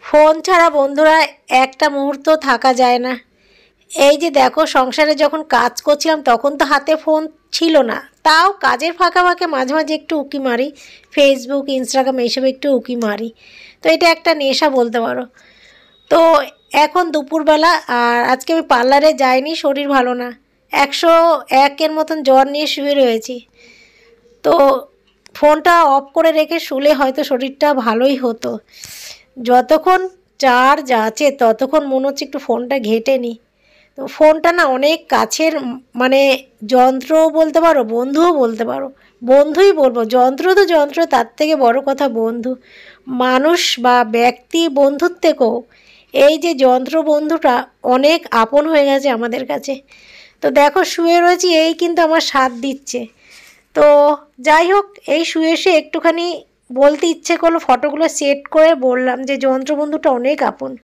Phone ছাড়া বন্ধুরা একটা মুহূর্ত থাকা যায় না। এই যে দেখো, সংসারে যখন কাজ করছিলাম তখন তো হাতে ফোন ছিল না, তাও কাজের ফাঁকে ফাঁকে মাঝে মাঝে একটু উঁকি মারি, ফেসবুক ইনস্টাগ্রাম এইসবে একটু উঁকি মারি। তো এটা একটা নেশা বলতে পারো। তো এখন দুপুরবেলা, আর আজকে আমি পার্লারে যাইনি, শরীর ভালো না, 101-এর মতন জ্বর নিয়ে শুয়ে রয়েছি। তো ফোনটা অফ করে রেখে শুলে হয়তো শরীরটা ভালোই হতো। যতক্ষণ চার্জ আছে ততক্ষণ মনে হচ্ছে একটু ফোনটা ঘেঁটে নিই। তো ফোনটা না অনেক কাছের, মানে যন্ত্রও বলতে পারো, বন্ধুও বলতে পারো। বন্ধুই বলবো, যন্ত্র তো যন্ত্র, তার থেকে বড় কথা বন্ধু। মানুষ বা ব্যক্তি বন্ধুর থেকেও এই যে যন্ত্র বন্ধুটা অনেক আপন হয়ে গেছে আমাদের কাছে। তো দেখো শুয়ে রয়েছি, এই কিন্তু আমার সাথ দিচ্ছে। তো যাই হোক, এই শুয়ে শুয়ে একটুখানি বলতে ইচ্ছে করলো, ফটোগুলো সেট করে বললাম যে যন্ত্রবন্ধুটা অনেক আপন।